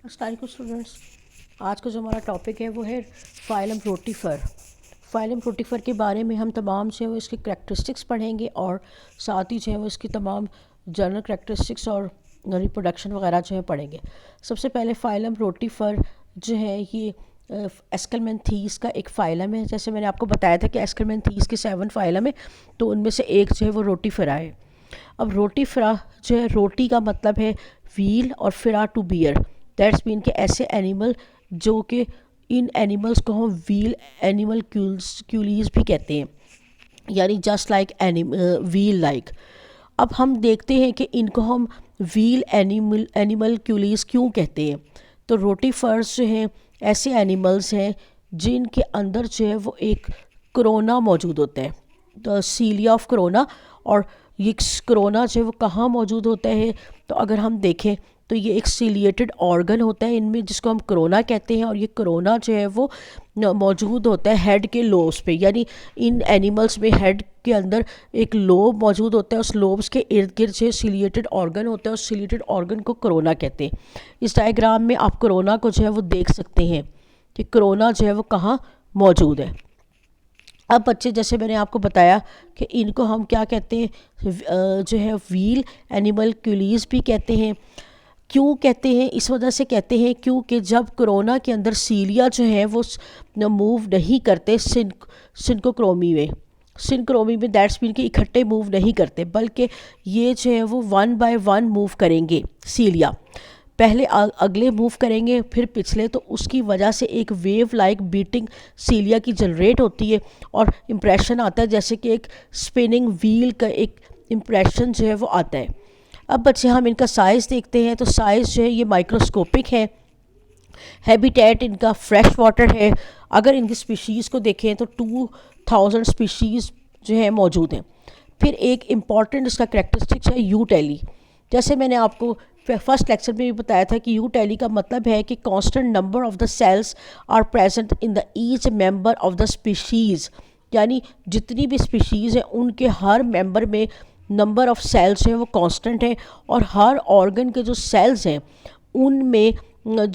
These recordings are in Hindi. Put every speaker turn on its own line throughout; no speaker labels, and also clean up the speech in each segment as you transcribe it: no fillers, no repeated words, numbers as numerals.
अस्सलाम वालेकुम स्टूडेंट्स। आज का जो हमारा टॉपिक है वो है फाइलम रोटिफर। फाइलम रोटिफर के बारे में हम तमाम जो है वो इसकी करैक्टरिस्टिक्स पढ़ेंगे और साथ ही जो है वो इसकी तमाम जनरल करैक्टरिस्टिक्स और रिप्रोडक्शन वगैरह जो है पढ़ेंगे। सबसे पहले फाइलम रोटिफर जो है ये एस्कलमेंथीस का एक फाइलम है। जैसे मैंने आपको बताया था कि एस्कलमेंथीस के 7 फाइलम है, तो उनमें से एक जो है वो रोटिफरा है। अब रोटिफरा जो है, रोटी का मतलब है व्हील और फिरा टू बियर। दैट्स मीन कि ऐसे एनिमल जो कि इन एनिमल्स को हम व्हील एनिमल क्यूलीज भी कहते हैं, यानी जस्ट लाइक व्हील लाइक। अब हम देखते हैं कि इनको हम व्हील एनिमल क्यूलीज क्यों कहते हैं। तो रोटीफर्स जो हैं ऐसे एनिमल्स हैं जिनके अंदर जो है वो एक कोरोना मौजूद होता है, द सीलिया ऑफ कोरोना। और ये कोरोना जो है वो कहाँ मौजूद होता है, तो अगर हम देखें तो ये एक सीलिएटेड ऑर्गन होता है इनमें, जिसको हम कोरोना कहते हैं। और ये कोरोना जो है वो मौजूद होता है हेड के लोब्स पे, यानी इन एनिमल्स में हेड के अंदर एक लोब मौजूद होता है। उस लोब्स के इर्द गिर्द जो सीलिएटेड ऑर्गन होता है, उस सीलिएटेड ऑर्गन को कोरोना कहते हैं। इस डायग्राम में आप कोरोना को जो है वो देख सकते हैं कि कोरोना जो है वो कहाँ मौजूद है। अब बच्चे, जैसे मैंने आपको बताया कि इनको हम क्या कहते हैं, जो है व्हील एनिमल क्यूलीज भी कहते हैं। क्यों कहते हैं? इस वजह से कहते हैं क्योंकि जब कोरोना के अंदर सीलिया जो है वो मूव नहीं करते सिनकोक्रोमी में, सिनक्रोमी में दैट्स मीन कि इकट्ठे मूव नहीं करते, बल्कि ये जो है वो 1 बाय 1 मूव करेंगे। सीलिया पहले अगले मूव करेंगे, फिर पिछले, तो उसकी वजह से एक वेव लाइक बीटिंग सीलिया की जनरेट होती है और इम्प्रेशन आता है, जैसे कि एक स्पिनिंग व्हील का एक इम्प्रेशन जो है वो आता है। अब बच्चे हम इनका साइज़ देखते हैं, तो साइज़ जो है ये माइक्रोस्कोपिक है। हैबिटेट इनका फ्रेश वाटर है। अगर इनकी स्पीशीज़ को देखें तो 2000 स्पीशीज़ जो है मौजूद हैं। फिर एक इम्पॉर्टेंट इसका करेक्टरिस्टिक्स है यू टैली। जैसे मैंने आपको फर्स्ट लेक्चर में भी बताया था कि यू टैली का मतलब है कि constant number of the cells are present in the each member of the species, यानी जितनी भी स्पीशीज़ हैं उनके हर मेंबर में नंबर ऑफ़ सेल्स हैं वो कांस्टेंट है, और हर ऑर्गन के जो सेल्स हैं उनमें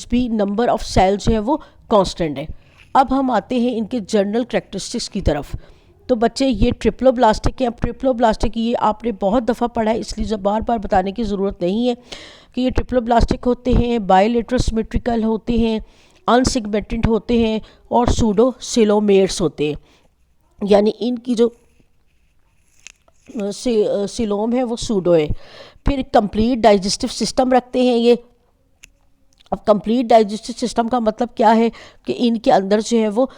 भी नंबर ऑफ़ सेल्स जो है वो कांस्टेंट है। अब हम आते हैं इनके जनरल करैक्टरिस्टिक्स की तरफ। तो बच्चे ये ट्रिप्लोब्लास्टिक है। अब ट्रिप्लोब्लास्टिक ये आपने बहुत दफ़ा पढ़ा है, इसलिए बार बार बताने की ज़रूरत नहीं है कि ये ट्रिप्लोब्लास्टिक होते हैं, बायलेटरल सिमेट्रिकल होते हैं, अनसिगमेंटेड होते हैं और सूडो सिलोमेर्स होते हैं, यानी इनकी जो सिलोम है वो सूडो है। फिर कंप्लीट डाइजेस्टिव सिस्टम रखते हैं ये। अब कंप्लीट डाइजेस्टिव सिस्टम का मतलब क्या है कि इनके अंदर जो है वो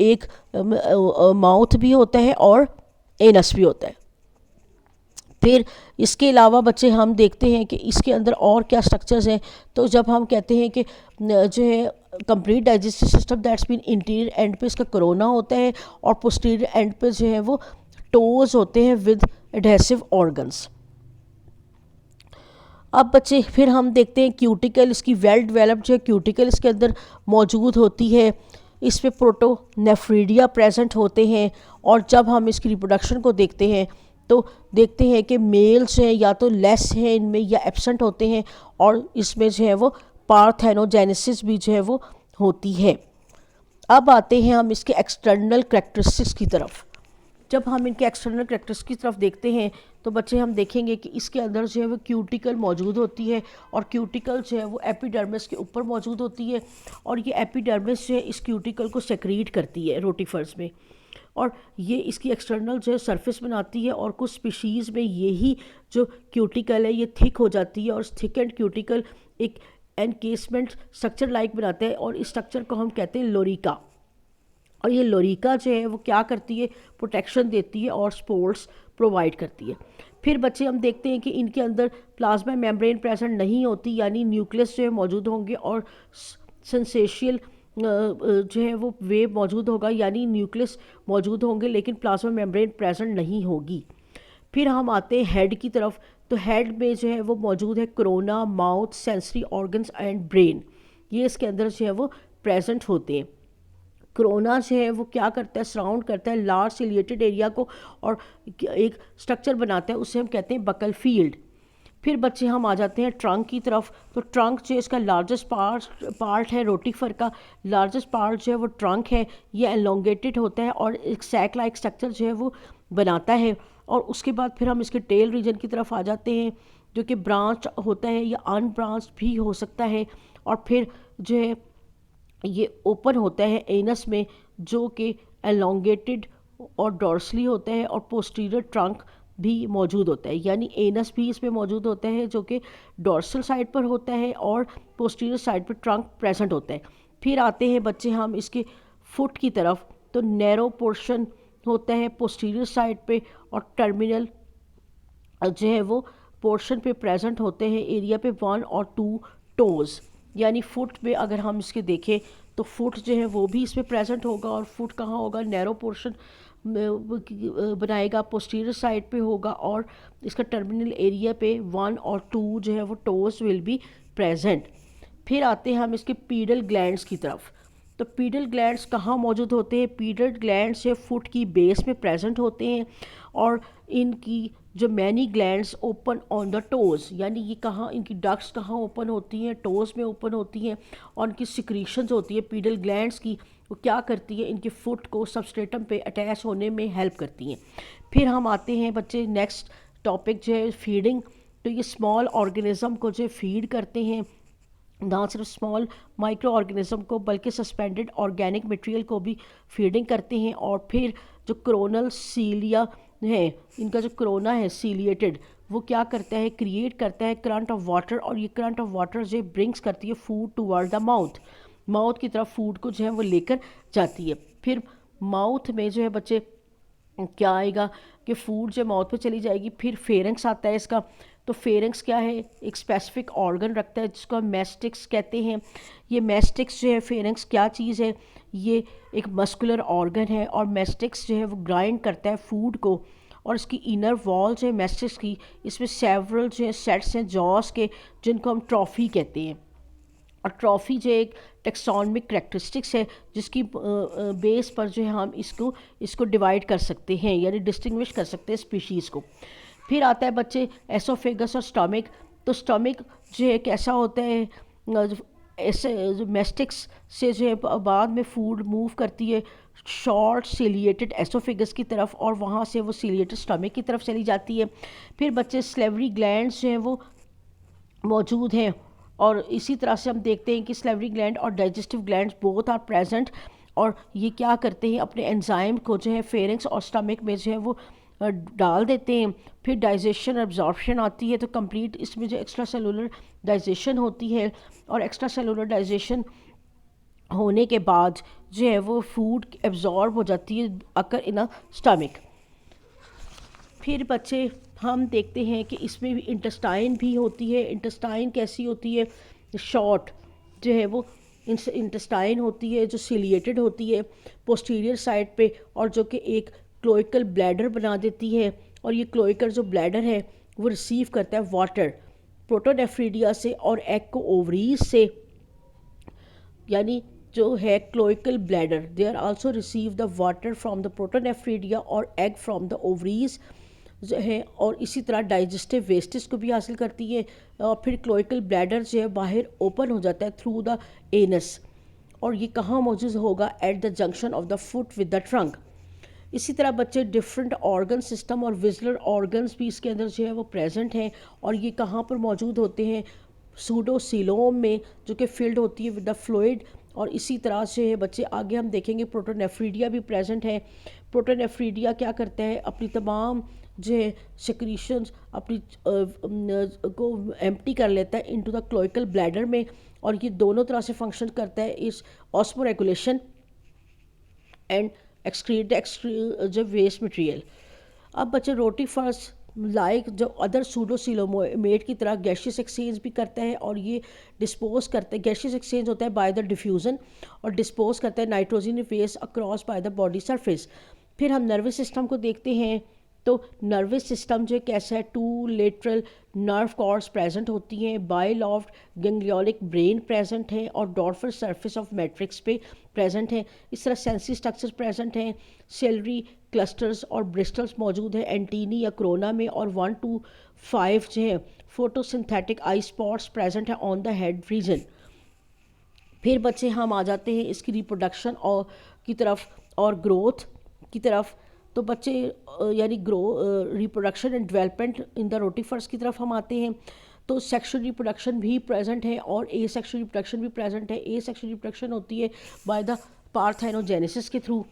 एक माउथ भी होता है और एनस भी होता है। फिर इसके अलावा बच्चे हम देखते हैं कि इसके अंदर और क्या स्ट्रक्चर्स हैं। तो जब हम कहते हैं कि जो है complete digestive system, that's mean interior and पे इसका कोरोना होता है और पोस्टीरियर एंड पे जो है वो टोज होते हैं विद एडहेसिव ऑर्गन्स। अब बच्चे फिर हम देखते हैं क्यूटिकल। इसकी वेल डेवलप्ड जो है क्यूटिकल इसके अंदर मौजूद होती है। इस पे प्रोटोनेफ्रीडिया प्रेजेंट होते हैं। और जब हम इसकी रिप्रोडक्शन को देखते हैं तो देखते हैं कि मेल्स हैं या तो लेस हैं इनमें या एब्सेंट होते हैं, और इसमें जो है वो पार्थेनोजेनेसिस भी जो है वो होती है। अब आते हैं हम इसके एक्सटर्नल करैक्टरिस्टिक्स की तरफ। जब हम इनके एक्सटर्नल करैक्टर्स की तरफ देखते हैं तो बच्चे हम देखेंगे कि इसके अंदर जो है वो क्यूटिकल मौजूद होती है, और क्यूटिकल जो है वो एपिडर्मिस के ऊपर मौजूद होती है, और ये एपिडर्मिस जो है इस क्यूटिकल को सेक्रीट करती है रोटिफर्स में, और ये इसकी एक्सटर्नल जो है सरफेस बनाती है। और कुछ स्पीशीज़ में यही जो क्यूटिकल है ये थिक हो जाती है, और थिक एंड क्यूटिकल एक एनकेसमेंट स्ट्रक्चर लाइक बनाते हैं, और इस स्ट्रक्चर को हम कहते हैं लोरिका। और ये लोरिका जो है वो क्या करती है, प्रोटेक्शन देती है और स्पोर्ट्स प्रोवाइड करती है। फिर बच्चे हम देखते हैं कि इनके अंदर प्लाज्मा मेम्ब्रेन प्रेजेंट नहीं होती, यानी न्यूक्लियस जो है मौजूद होंगे, और सेंसेशियल जो है वो वेव मौजूद होगा, यानी न्यूक्लियस मौजूद होंगे लेकिन प्लाज्मा मेम्ब्रेन प्रेजेंट नहीं होगी। फिर हम आते हैं हेड की तरफ। तो हेड में जो है वो मौजूद है corona, mouth, sensory organs and brain, ये इसके अंदर जो है वो प्रेजेंट होते हैं। कोरोना जो है वो क्या करता है, सराउंड करता है लार्ज सिलिएटेड एरिया को और एक स्ट्रक्चर बनाता है, उसे हम कहते हैं बकल फील्ड। फिर बच्चे हम आ जाते हैं ट्रंक की तरफ। तो ट्रंक जो इसका लार्जेस्ट पार्ट है रोटीफर का, लार्जेस्ट पार्ट जो है वो ट्रंक है। ये एलोंगेटेड होता है और एक सैक लाइक स्ट्रक्चर जो है वो बनाता है। और उसके बाद फिर हम इसके टेल रीजन की तरफ आ जाते हैं, जो कि ब्रांच होता है या अनब्रांच भी हो सकता है। और फिर जो है ये ओपन होता है एनस में, जो कि एलोंगेटेड और डॉर्सली होता है, और पोस्टीरियर ट्रंक भी मौजूद होता है, यानी एनस भी इसमें मौजूद होता है जो कि डॉर्सल साइड पर होता है और पोस्टीरियर साइड पर ट्रंक प्रेजेंट होता है। फिर आते हैं बच्चे हम इसके फुट की तरफ। तो नैरो पोर्शन होता है पोस्टीरियर साइड पे, और टर्मिनल जो है वो पोर्शन पे प्रेजेंट होते हैं एरिया पे 1 और 2 टोज़। यानी फुट पे अगर हम इसके देखें तो फुट जो है वो भी इसमें प्रेजेंट होगा, और फुट कहाँ होगा, नैरो पोर्शन बनाएगा, पोस्टीरियर साइड पे होगा, और इसका टर्मिनल एरिया पे 1 और 2 जो है वो टोज़ विल बी प्रेजेंट। फिर आते हैं हम इसके पीडल ग्लैंड्स की तरफ। तो पीडल ग्लैंड्स कहाँ मौजूद होते हैं? पीडल ग्लैंड्स ये फुट की बेस में प्रेजेंट होते हैं, और इनकी जो many glands open on the toes, यानी ये कहाँ, इनकी डक्ट्स कहाँ ओपन होती हैं? टोज़ में ओपन होती हैं। और इनकी सिक्रीशंस होती है पीडल ग्लैंड्स की, वो क्या करती है, इनके फुट को सबस्ट्रेटम पे अटैच होने में हेल्प करती हैं। फिर हम आते हैं बच्चे नेक्स्ट टॉपिक जो है फीडिंग। तो ये स्मॉल ऑर्गेनिज्म को जो फीड करते हैं, ना सिर्फ स्मॉल माइक्रो ऑर्गेनिज्म को बल्कि सस्पेंडेड ऑर्गेनिक मटेरियल को भी फीडिंग करते हैं। और फिर जो कोरोनल सीलिया है, इनका जो कोरोना है सीलिएटेड, वो क्या करता है, क्रिएट करता है करंट ऑफ वाटर, और ये करंट ऑफ वाटर जो ब्रिंग्स करती है food toward the mouth, mouth की तरफ फूड को जो है वो लेकर जाती है। फिर माउथ में जो है बच्चे क्या आएगा कि फूड जो माउथ पे चली जाएगी। फिर फेरेंक्स आता है इसका। तो फेरेंक्स क्या है, एक स्पेसिफिक ऑर्गन रखता है जिसको हम मैस्टिक्स कहते हैं। ये मैस्टिक्स जो है, फेरेंक्स क्या चीज़ है, ये एक मस्कुलर ऑर्गन है, और मैस्टिक्स जो है वो ग्राइंड करता है फूड को। और इसकी इनर वॉल जो है मैस्टिक्स की, इसमें सेवरल जो है सेट्स हैं जॉस के, जिनको हम ट्रॉफी कहते हैं। और ट्रॉफी जो एक टेक्सोनमिक करेक्टरिस्टिक्स है, जिसकी बेस पर जो है हम इसको डिवाइड कर सकते हैं, यानी डिस्टिंग्विश कर सकते हैं स्पीशीज़ को। फिर आता है बच्चे एसोफेगस और स्टमक। तो स्टमक जो है कैसा होता है, ऐसे जो मैस्टिक्स से जो है बाद में फूड मूव करती है शॉर्ट सिलिएटेड एसोफेगस की तरफ, और वहाँ से वो सिलिएटेड स्टमक की तरफ चली जाती है। फिर बच्चे स्लेवरी ग्लैंड्स जो हैं वो मौजूद हैं, और इसी तरह से हम देखते हैं कि स्लेवरी ग्लैंड और digestive glands both are present, और ये क्या करते हैं, अपने एंजाइम को जो है फेरेंक्स और स्टमक में जो है वो डाल देते हैं। फिर डाइजेशन एब्जॉर्प्शन आती है, तो कंप्लीट इसमें जो एक्स्ट्रा सेलुलर डाइजेशन होती है, और एक्स्ट्रा सेलुलर डाइजेशन होने के बाद जो है वो फूड एब्जॉर्ब हो जाती है अकर इन अ स्टमक। फिर बच्चे हम देखते हैं कि इसमें भी इंटेस्टाइन भी होती है। इंटेस्टाइन कैसी होती है, शॉर्ट जो है वो इंटेस्टाइन होती है, जो सिलिएटेड होती है पोस्टीरियर साइड पे, और जो कि एक क्लोइकल ब्लैडर बना देती है। और ये क्लोइकल जो ब्लैडर है वो रिसीव करता है वाटर प्रोटोनेफ्रीडिया से और एग को ओवरीज से, यानी जो है cloacal bladder, they are also receive the water from the protonephridia और एग फ्रॉम द ओवरीज जो है, और इसी तरह डाइजेस्टिव वेस्टेज को भी हासिल करती है। और फिर क्लोइकल ब्लैडर जो है बाहर ओपन हो जाता है थ्रू द एनस, और ये कहाँ मौजूद होगा, at the junction of the foot with the trunk. इसी तरह बच्चे डिफरेंट ऑर्गन सिस्टम और विजुअलर ऑर्गन्स भी इसके अंदर जो है वो प्रेजेंट हैं, और ये कहाँ पर मौजूद होते हैं, सूडोसीलोम में, जो कि फिल्ड होती है विद द फ्लूइड। और इसी तरह से है बच्चे आगे हम देखेंगे प्रोटोनेफ्रीडिया भी प्रेजेंट है। प्रोटोनेफ्रीडिया क्या करता है, अपनी तमाम जो है सिक्रीशंस अपनी को एम्प्टी कर लेता है इनटू द क्लोइकल ब्लैडर में, और ये दोनों तरह से फंक्शन करता है, इस ऑस्मोरेगुलेशन एंड एक्सक्रीट जो वेस्ट मटेरियल। अब बच्चे रोटीफर्स लाइक जो अदर सूडोसिलोमेट की तरह गैशियस एक्सचेंज भी करता है, और ये डिस्पोज करता है, गैशियस एक्सचेंज होता है बाय द डिफ्यूज़न, और डिस्पोज करता है nitrogen waste across by the body surface. फिर हम नर्वस सिस्टम को देखते हैं। तो नर्वस सिस्टम जो कैसा है, 2 लेटरल नर्व कॉर्ड्स प्रेजेंट होती हैं, बाइलॉफ्ट गैंग्लियोनिक ब्रेन प्रेजेंट है, और डॉर्फल सरफेस ऑफ मैट्रिक्स पे प्रेजेंट है। इस तरह सेंसरी स्ट्रक्चर्स प्रेजेंट हैं, सेलरी क्लस्टर्स और ब्रिस्टल्स मौजूद है एंटीनी या कोरोना में, और 1 to 5 जो है फोटोसिंथेटिक आई स्पॉट्स प्रेजेंट है ऑन द हेड रीजन। फिर बच्चे हम आ जाते हैं इसकी रिप्रोडक्शन और की तरफ और ग्रोथ की तरफ। तो बच्चे यानी reproduction and development in the rotifers की तरफ हम आते हैं। तो सेक्शुअल रिप्रोडक्शन भी प्रेजेंट है और ए सेक्शुअल रिप्रोडक्शन भी प्रेजेंट है। ए सेक्शुअल रिप्रोडक्शन होती है बाय द पार्थेनोजेनेसिस के थ्रू,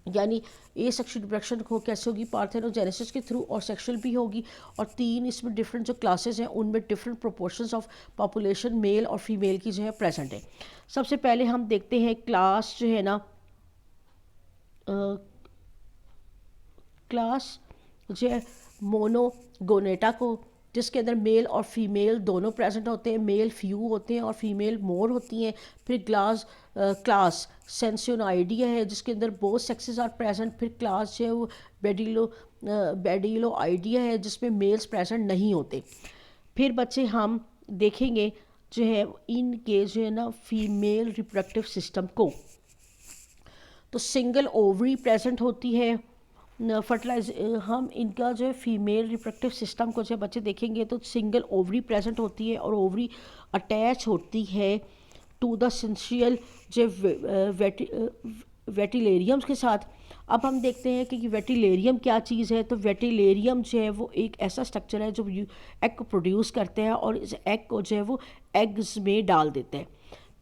यानी ए सेक्शुअल रिप्रोडक्शन को कैसे होगी, पार्थेनोजेनेसिस के थ्रू, और सेक्शुअल भी होगी। और 3 इसमें डिफरेंट जो क्लासेस हैं उनमें different proportions of population male और फीमेल की जो है प्रेजेंट है। सबसे पहले हम देखते हैं क्लास जो है ना, क्लास जो है मोनोगोनेटा को, जिसके अंदर मेल और फीमेल दोनों प्रेजेंट होते हैं, मेल फ्यू होते हैं और फीमेल मोर होती हैं। फिर क्लास सेंसियोनाइडिया है जिसके अंदर बोथ सेक्सेस आर प्रेजेंट। फिर क्लास जो है वो बेडिलो आइडिया है जिसमें मेल्स प्रेजेंट नहीं होते। फिर बच्चे हम देखेंगे जो है इनके जो है ना फीमेल रिप्रोडक्टिव सिस्टम को। तो सिंगल ओवरी प्रेजेंट होती है। हम इनका जो है फीमेल रिप्रोडक्टिव सिस्टम को जब बच्चे देखेंगे तो सिंगल ओवरी प्रेजेंट होती है और ओवरी अटैच होती है टू द सेंशियल जो वेटिलेरियम्स के साथ। अब हम देखते हैं कि वेटिलेरियम क्या चीज़ है। तो वेटिलेरियम जो है वो एक ऐसा स्ट्रक्चर है जो एग को प्रोड्यूस करते हैं और इस एग को जो है वो एग्स में डाल देते हैं।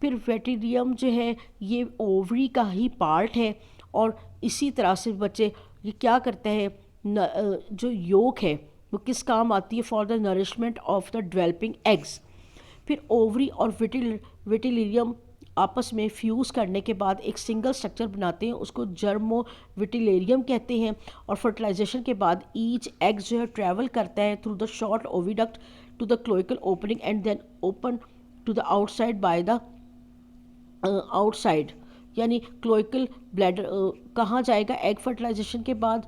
फिर वेटिलियम जो है ये ओवरी का ही पार्ट है और इसी तरह से बच्चे ये क्या करते हैं, जो योक है वो किस काम आती है, for the nourishment of the developing eggs. फिर ओवरी और विटिलियम आपस में फ्यूज़ करने के बाद एक सिंगल स्ट्रक्चर बनाते हैं, उसको जर्मो विटिलेरियम कहते हैं। और फर्टिलाइजेशन के बाद ईच एग जो है ट्रैवल करता है through the short oviduct to the cloacal opening and then open to the outside by the outside, यानी क्लोइकल ब्लैडर कहाँ जाएगा एग फर्टिलाइजेशन के बाद,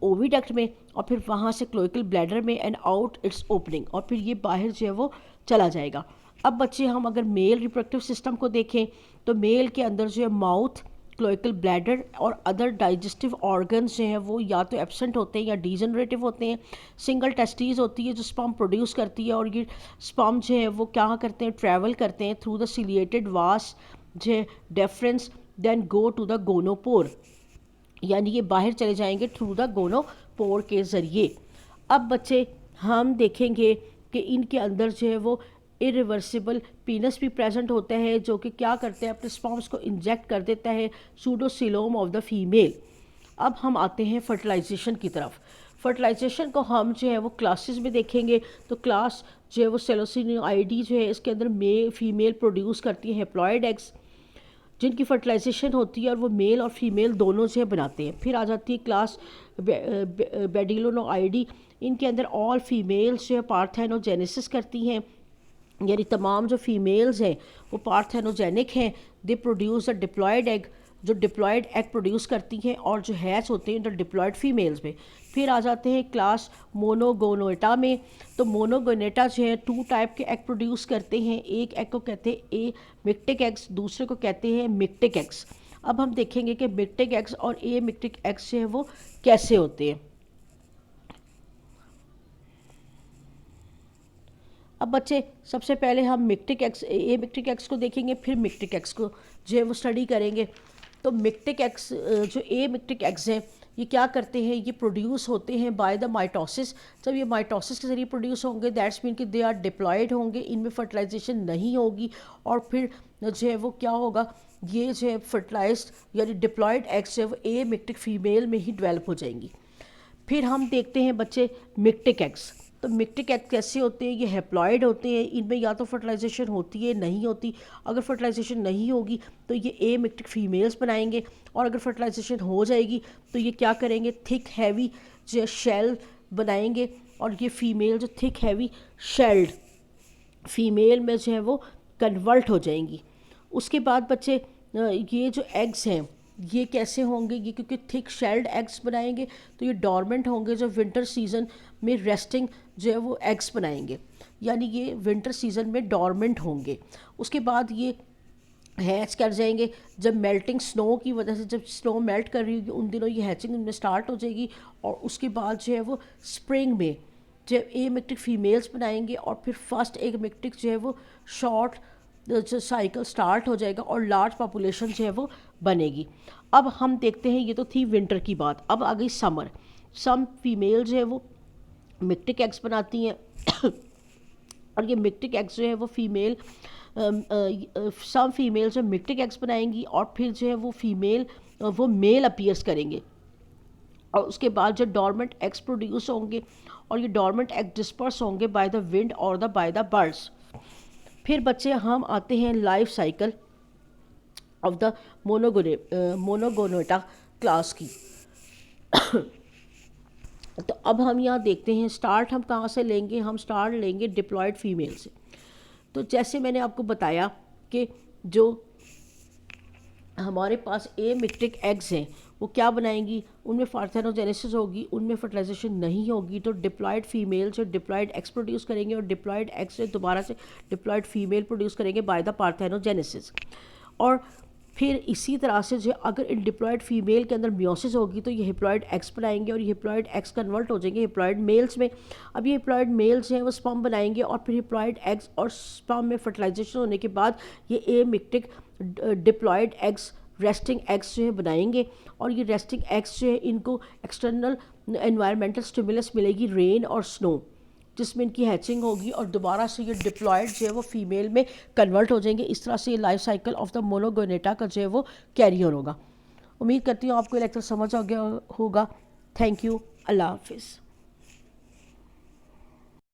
ओविडक्ट में, और फिर वहाँ से क्लोइकल ब्लैडर में एंड आउट इट्स ओपनिंग, और फिर ये बाहर जो है वो चला जाएगा। अब बच्चे हम अगर मेल रिप्रोडक्टिव सिस्टम को देखें तो मेल के अंदर जो है माउथ, क्लोइकल ब्लैडर और अदर डाइजेस्टिव ऑर्गन्स जो हैं वो या तो एब्सेंट होते हैं या डीजनरेटिव होते हैं। सिंगल टेस्टीज होती है जो स्पर्म प्रोड्यूस करती है और ये स्पर्म जो है वो क्या करते हैं, ट्रैवल करते हैं थ्रू द सिलिएटेड वास जो deferens then go to the gonopore, यानी ये बाहर चले जाएंगे थ्रू द गोनोपोर के ज़रिए। अब बच्चे हम देखेंगे कि इनके अंदर जो है वो इरिवर्सिबल पीनस भी प्रेजेंट होता है जो कि क्या करते हैं, अपने स्पर्म्स को इंजेक्ट कर देता है सूडोसिलोम ऑफ द फीमेल। अब हम आते हैं फर्टिलाइजेशन की तरफ। फर्टिलाइजेशन को हम जो है वो क्लासेस में देखेंगे। तो क्लास जो है वो सेलोसिनिआइडी जो है इसके अंदर फीमेल प्रोड्यूस करती है हैप्लॉइड एग्स जिनकी फर्टिलाइजेशन होती है और वो मेल और फीमेल दोनों से बनाते हैं। फिर आ जाती है क्लास बेडिलोनोआइडी, इनके अंदर ऑल फीमेल्स जो है पार्थेनोजेनेसिस करती हैं, यानी तमाम जो फीमेल्स हैं वो पार्थेनोजेनिक हैं। They produce the diploid egg, जो डिप्लॉयड एग प्रोड्यूस करती हैं और जो हैच होते हैं द डिप्लॉयड फीमेल्स में। फिर आ जाते हैं क्लास मोनोगोनेटा में। तो मोनोगोनेटा जो है 2 टाइप के एग प्रोड्यूस करते हैं। एक एग को कहते हैं ए मिक्टिक एग्स, दूसरे को कहते हैं मिक्टिक एग्स। अब हम देखेंगे कि मिक्टिक एग्स और ए मिक्टिक एग्स जो है वो कैसे होते हैं। अब बच्चे सबसे पहले हम मिक्टिक एक्स ए मिक्टिक एक्स को देखेंगे, फिर मिक्टिक एक्स को जो है वो स्टडी करेंगे। तो मिक्टिक एक्स जो ए मिक्टिक एक्स हैं ये क्या करते हैं, ये प्रोड्यूस होते हैं बाय द माइटोसिस। जब ये माइटोसिस के ज़रिए प्रोड्यूस होंगे दैट्स मीन कि दे आर डिप्लॉयड होंगे, इनमें फर्टिलाइजेशन नहीं होगी और फिर जो है वो क्या होगा, ये जो है फर्टिलाइज्ड यानी डिप्लॉयड एग्स जो है वो ए मिक्टिक फीमेल में ही डेवलप हो जाएंगी। फिर हम देखते हैं बच्चे मिक्टिक एग्स। तो मिक्टिक एग कैसे होते हैं, ये हैप्लॉइड होते हैं, इनमें या तो फर्टिलाइजेशन होती है नहीं होती। अगर फर्टिलाइजेशन नहीं होगी तो ये ए मिक्टिक फीमेल्स बनाएंगे और अगर फर्टिलाइजेशन हो जाएगी तो ये क्या करेंगे, थिक हैवी जो शेल बनाएंगे और ये फीमेल जो थिक हैवी शेल्ड फीमेल में जो है वो कन्वर्ट हो जाएंगी। उसके बाद बच्चे ये जो एग्स हैं ये कैसे होंगे, ये क्योंकि थिक शेल्ड एग्स बनाएंगे तो ये डॉर्मेंट होंगे, जो विंटर सीजन में रेस्टिंग जो है वो एग्स बनाएंगे, यानी ये विंटर सीजन में डॉर्मेंट होंगे। उसके बाद ये हैच कर जाएंगे जब मेल्टिंग स्नो की वजह से, जब स्नो मेल्ट कर रही होगी उन दिनों ये हैचिंग उनमें स्टार्ट हो जाएगी और उसके बाद जो है वो स्प्रिंग में जब ए मिक्टिक फीमेल्स बनाएंगे और फिर फर्स्ट एक मिक्टिक जो है वो शॉर्ट जो साइकिल स्टार्ट हो जाएगा और लार्ज पॉपुलेशन जो है वो बनेगी। अब हम देखते हैं, ये तो थी विंटर की बात, अब आ गई समर। सम फीमेल जो है वो मिक्टिक एग्स बनाती हैं और ये मिक्टिक एग्स जो है वो फीमेल सम फीमेल जो मिक्टिक एग्स बनाएंगी और फिर जो है वो फीमेल वो मेल अपीयर्स करेंगे और उसके बाद जो डॉर्मेंट एग्स प्रोड्यूस होंगे और ये डॉर्मेंट एग डिस्पर्स होंगे बाय द विंड और द बाय द बर्ड्स। फिर बच्चे हम आते हैं life cycle of the monogononta class की। तो अब हम यहाँ देखते हैं स्टार्ट हम कहाँ से लेंगे, हम स्टार्ट लेंगे डिप्लॉयड फीमेल से। तो जैसे मैंने आपको बताया कि जो हमारे पास ए मिक्टिक एग्स हैं वो क्या बनाएंगी, उनमें पार्थेनोजेनेसिस होगी, उनमें फर्टिलाइजेशन नहीं होगी, तो डिप्लॉयड फीमेल जो डिप्लॉयड एग्स प्रोड्यूस करेंगे और डिप्लॉयड एग्स से दोबारा से डिप्लॉयड फीमेल प्रोड्यूस करेंगे बाय द पार्थेनोजेनेसिस। और फिर इसी तरह से जो अगर इन डिप्लॉयड फीमेल के अंदर मियोसिस होगी तो ये हिप्लॉयड एग्स बनाएंगे और ये हिप्लॉयड एग्स कन्वर्ट हो जाएंगे हिप्लॉयड मेल्स में। अब ये हिप्लॉयड मेल्स हैं वो स्पर्म बनाएंगे और फिर हिप्लॉयड एग्स और स्पर्म में फर्टिलाइजेशन होने के बाद ये ए मिक्टिक डिप्लॉयड एग्स रेस्टिंग एग्स जो है बनाएंगे और ये रेस्टिंग एग्स जो है इनको एक्सटर्नल एनवायरमेंटल स्टिमुलस मिलेगी, रेन और स्नो, जिसमें इनकी हैचिंग होगी और दोबारा से ये डिप्लॉयड जो है वो फीमेल में कन्वर्ट हो जाएंगे। इस तरह से ये लाइफ साइकिल ऑफ द मोनोगोनेटा का जो है वो कैरी ऑन होगा। उम्मीद करती हूँ आपको ये लेक्चर समझ आ गया होगा। Thank you. अल्लाह हाफिज़।